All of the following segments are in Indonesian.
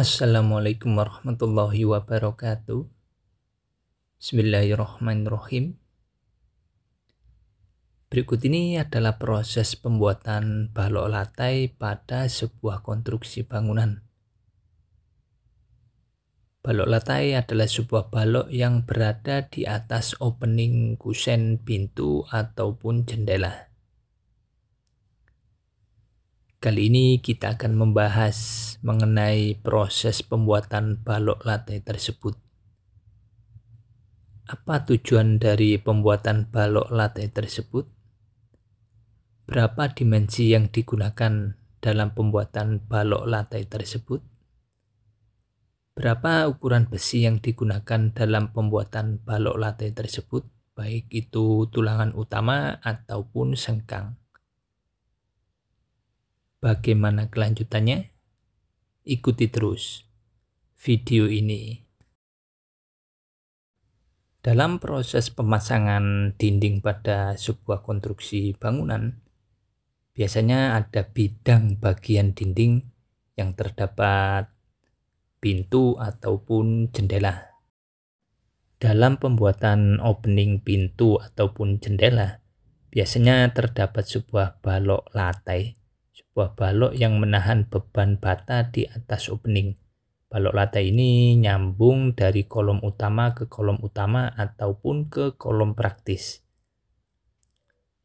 Assalamualaikum warahmatullahi wabarakatuh. Bismillahirrahmanirrahim. Berikut ini adalah proses pembuatan balok lantai pada sebuah konstruksi bangunan. Balok lantai adalah sebuah balok yang berada di atas opening kusen pintu ataupun jendela. Kali ini kita akan membahas mengenai proses pembuatan balok lantai tersebut. Apa tujuan dari pembuatan balok lantai tersebut? Berapa dimensi yang digunakan dalam pembuatan balok lantai tersebut? Berapa ukuran besi yang digunakan dalam pembuatan balok lantai tersebut, baik itu tulangan utama ataupun sengkang? Bagaimana kelanjutannya? Ikuti terus video ini. Dalam proses pemasangan dinding pada sebuah konstruksi bangunan, biasanya ada bidang bagian dinding yang terdapat pintu ataupun jendela. Dalam pembuatan opening pintu ataupun jendela, biasanya terdapat sebuah balok lantai, sebuah balok yang menahan beban bata di atas opening. Balok lantai ini nyambung dari kolom utama ke kolom utama ataupun ke kolom praktis.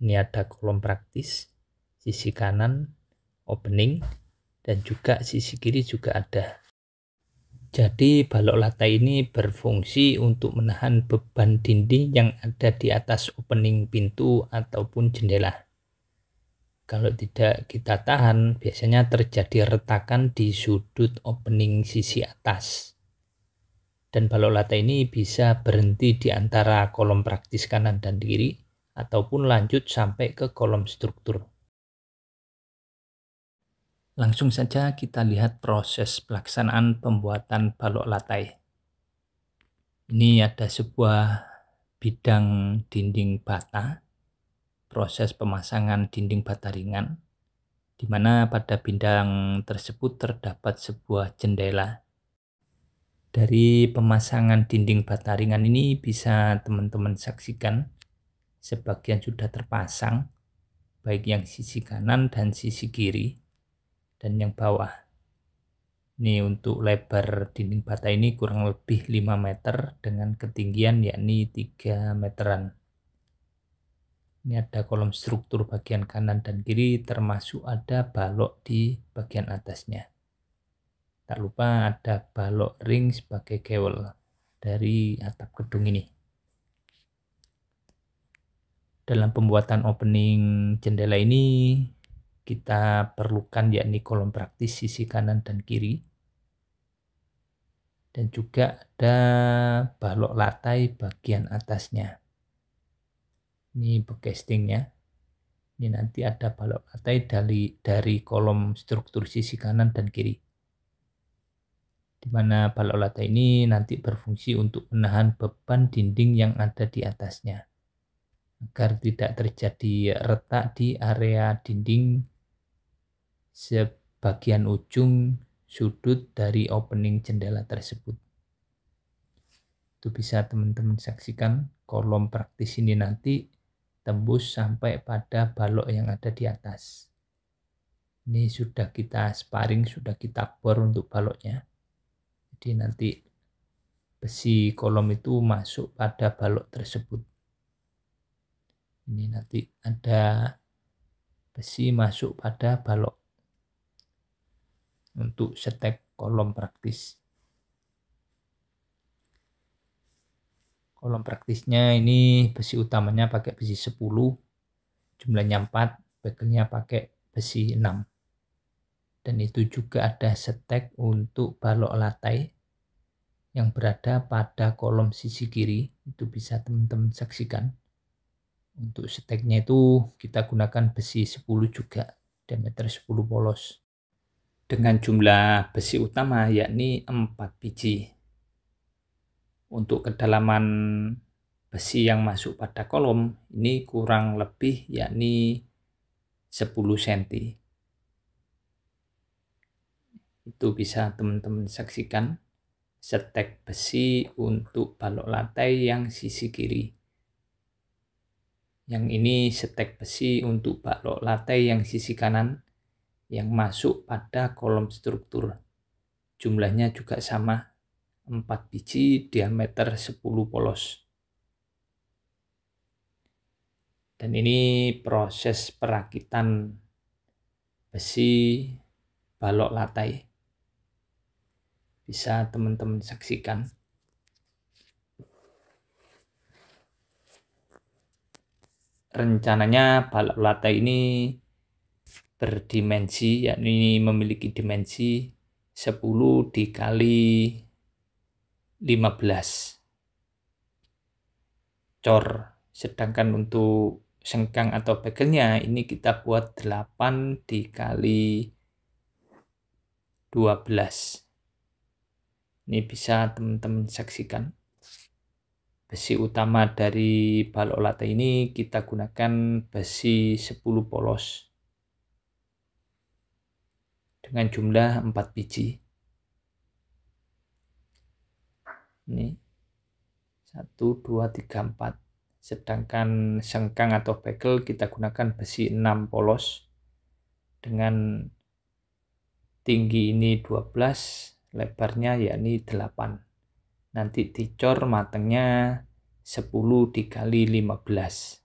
Ini ada kolom praktis, sisi kanan opening, dan juga sisi kiri juga ada. Jadi balok lantai ini berfungsi untuk menahan beban dinding yang ada di atas opening pintu ataupun jendela. Kalau tidak kita tahan, biasanya terjadi retakan di sudut opening sisi atas. Dan balok lantai ini bisa berhenti di antara kolom praktis kanan dan kiri, ataupun lanjut sampai ke kolom struktur. Langsung saja kita lihat proses pelaksanaan pembuatan balok lantai. Ini ada sebuah bidang dinding bata, proses pemasangan dinding bata ringan, di mana pada bidang tersebut terdapat sebuah jendela. Dari pemasangan dinding bata ringan ini bisa teman-teman saksikan, sebagian sudah terpasang, baik yang sisi kanan dan sisi kiri, dan yang bawah. Ini untuk lebar dinding bata ini kurang lebih 5 meter dengan ketinggian yakni 3 meteran. Ini ada kolom struktur bagian kanan dan kiri, termasuk ada balok di bagian atasnya. Tak lupa ada balok ring sebagai kewel dari atap gedung ini. Dalam pembuatan opening jendela ini kita perlukan yakni kolom praktis sisi kanan dan kiri. Dan juga ada balok lantai bagian atasnya. Ini castingnya. Ini nanti ada balok lantai dari kolom struktur sisi kanan dan kiri. Di mana balok lantai ini nanti berfungsi untuk menahan beban dinding yang ada di atasnya, agar tidak terjadi retak di area dinding sebagian ujung sudut dari opening jendela tersebut. Itu bisa teman-teman saksikan, kolom praktis ini nanti tembus sampai pada balok yang ada di atas. Ini sudah kita sparing, sudah kita bor untuk baloknya. Jadi nanti besi kolom itu masuk pada balok tersebut. Ini nanti ada besi masuk pada balok untuk setek kolom praktis. Kolom praktisnya ini besi utamanya pakai besi 10, jumlahnya 4, bekelnya pakai besi 6. Dan itu juga ada setek untuk balok lantai yang berada pada kolom sisi kiri. Itu bisa teman-teman saksikan. Untuk seteknya itu kita gunakan besi 10 juga, diameter 10 polos. Dengan jumlah besi utama yakni 4 biji. Untuk kedalaman besi yang masuk pada kolom ini kurang lebih yakni 10 cm. Itu bisa teman-teman saksikan setek besi untuk balok lantai yang sisi kiri. Yang ini setek besi untuk balok lantai yang sisi kanan yang masuk pada kolom struktur. Jumlahnya juga sama, 4 biji diameter 10 polos. Dan ini proses perakitan besi balok lantai. Bisa teman-teman saksikan. Rencananya balok lantai ini berdimensi, yakni memiliki dimensi 10 dikali 15 cor. Sedangkan untuk sengkang atau begelnya ini kita buat 8 dikali 12. Ini bisa teman-teman saksikan. Besi utama dari balok lantai ini kita gunakan besi 10 polos dengan jumlah 4 biji. Ini 1, 2, 3, 4. Sedangkan sengkang atau bekel kita gunakan besi 6 polos dengan tinggi ini 12, lebarnya yakni 8. Nanti dicor matangnya 10 dikali 15.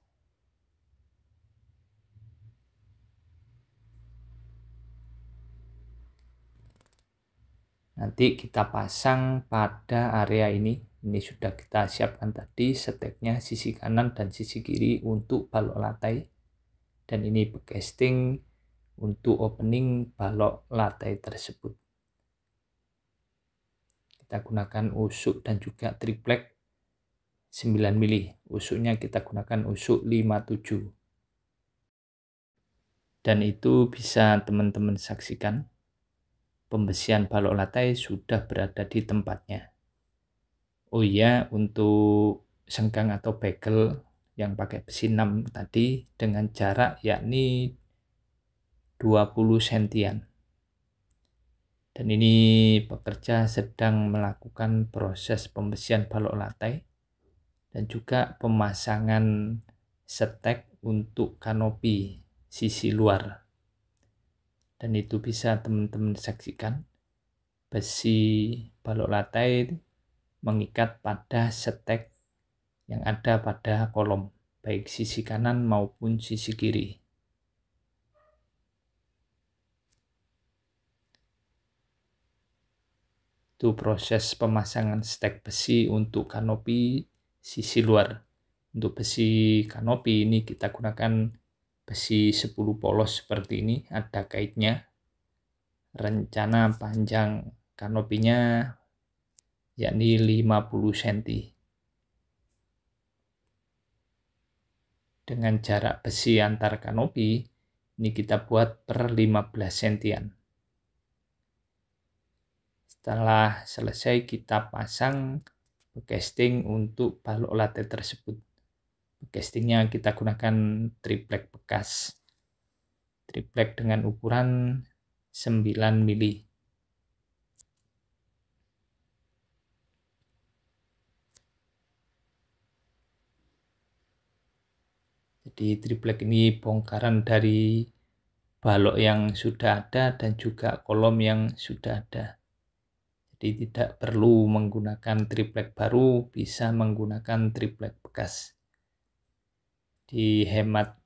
Nanti kita pasang pada area ini. Ini sudah kita siapkan tadi seteknya sisi kanan dan sisi kiri untuk balok lantai. Dan ini casting untuk opening balok lantai tersebut. Kita gunakan usuk dan juga triplek 9 mili. Usuknya kita gunakan usuk 57. Dan itu bisa teman-teman saksikan. Pembesian balok lantai sudah berada di tempatnya. Oh iya, untuk sengkang atau bekel yang pakai besi 6 tadi dengan jarak yakni 20 sentian. Dan ini pekerja sedang melakukan proses pembesian balok lantai dan juga pemasangan setek untuk kanopi sisi luar. Dan itu bisa teman-teman saksikan. Besi balok lantai mengikat pada setek yang ada pada kolom, baik sisi kanan maupun sisi kiri. Itu proses pemasangan stek besi untuk kanopi sisi luar. Untuk besi kanopi ini kita gunakan besi 10 polos seperti ini, ada kaitnya. Rencana panjang kanopinya yakni 50 cm. Dengan jarak besi antar kanopi ini kita buat per 15 sentian. Setelah selesai kita pasang casting untuk balok lantai tersebut. Castingnya kita gunakan triplek bekas. Triplek dengan ukuran 9 mili. Jadi triplek ini bongkaran dari balok yang sudah ada dan juga kolom yang sudah ada. Jadi tidak perlu menggunakan triplek baru, bisa menggunakan triplek bekas. Dihemat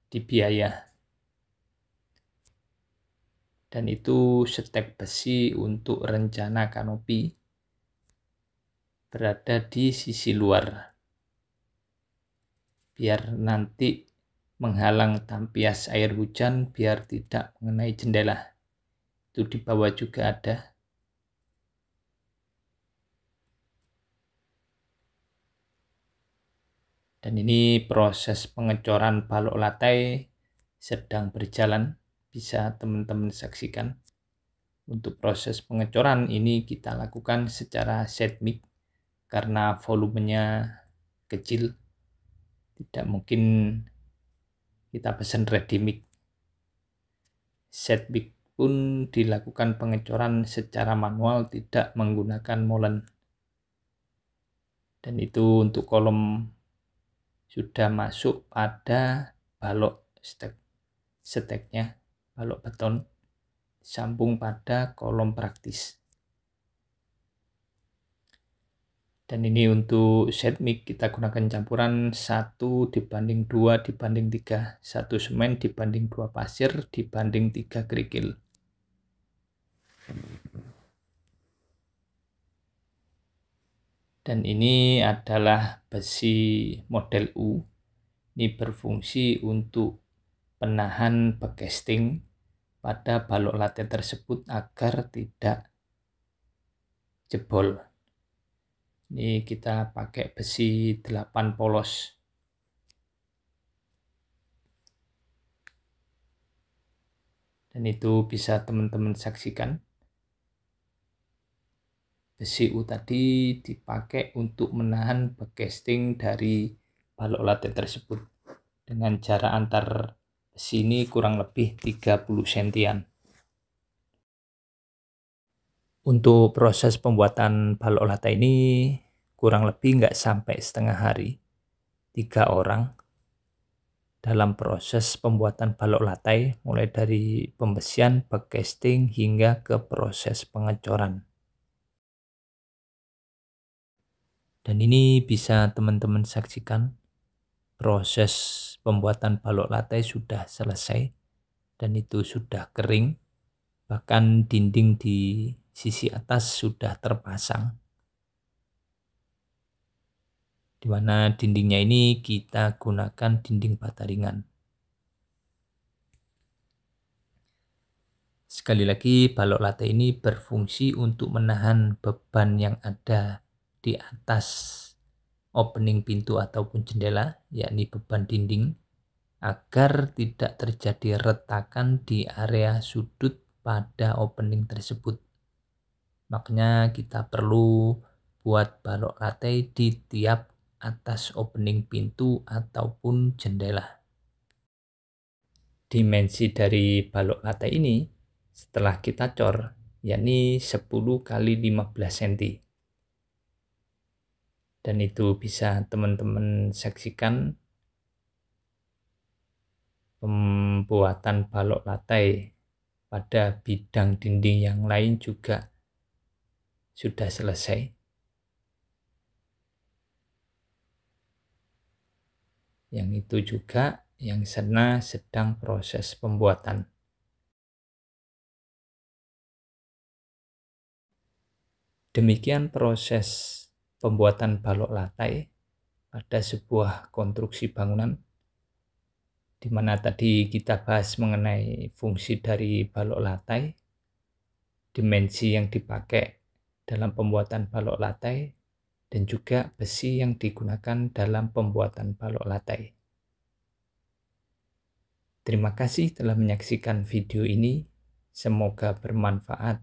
di biaya. Dan itu setek besi untuk rencana kanopi berada di sisi luar. Biar nanti menghalang tampias air hujan biar tidak mengenai jendela. Itu di bawah juga ada. Dan ini proses pengecoran balok lantai sedang berjalan, bisa teman-teman saksikan. Untuk proses pengecoran ini kita lakukan secara set mic karena volumenya kecil. Tidak mungkin kita pesan ready mic. Set mic pun dilakukan pengecoran secara manual tidak menggunakan molen. Dan itu untuk kolom sudah masuk pada balok steknya, balok beton, sambung pada kolom praktis. Dan ini untuk set mix kita gunakan campuran 1:2:3, 1 semen dibanding 2 pasir dibanding 3 kerikil. Dan ini adalah besi model U. Ini berfungsi untuk penahan backcasting pada balok latte tersebut agar tidak jebol. Ini kita pakai besi 8 polos. Dan itu bisa teman-teman saksikan. Besi U tadi dipakai untuk menahan backcasting dari balok latte tersebut. Dengan jarak antar besi ini kurang lebih 30 sentian. Untuk proses pembuatan balok latte ini kurang lebih nggak sampai setengah hari. 3 orang dalam proses pembuatan balok latte, mulai dari pembesian, backcasting hingga ke proses pengecoran. Dan ini bisa teman-teman saksikan, proses pembuatan balok latte sudah selesai dan itu sudah kering. Bahkan dinding di sisi atas sudah terpasang, di mana dindingnya ini kita gunakan dinding bata ringan. Sekali lagi, balok latte ini berfungsi untuk menahan beban yang ada di atas opening pintu ataupun jendela, yakni beban dinding, agar tidak terjadi retakan di area sudut pada opening tersebut. Makanya kita perlu buat balok latte di tiap atas opening pintu ataupun jendela. Dimensi dari balok latte ini setelah kita cor, yakni 10 x 15 cm. Dan itu bisa teman-teman saksikan pembuatan balok latte pada bidang dinding yang lain juga sudah selesai. Yang itu juga yang sana sedang proses pembuatan. Demikian proses pembuatan balok latte pada sebuah konstruksi bangunan, di mana tadi kita bahas mengenai fungsi dari balok latte, dimensi yang dipakai dalam pembuatan balok latte, dan juga besi yang digunakan dalam pembuatan balok latte. Terima kasih telah menyaksikan video ini. Semoga bermanfaat.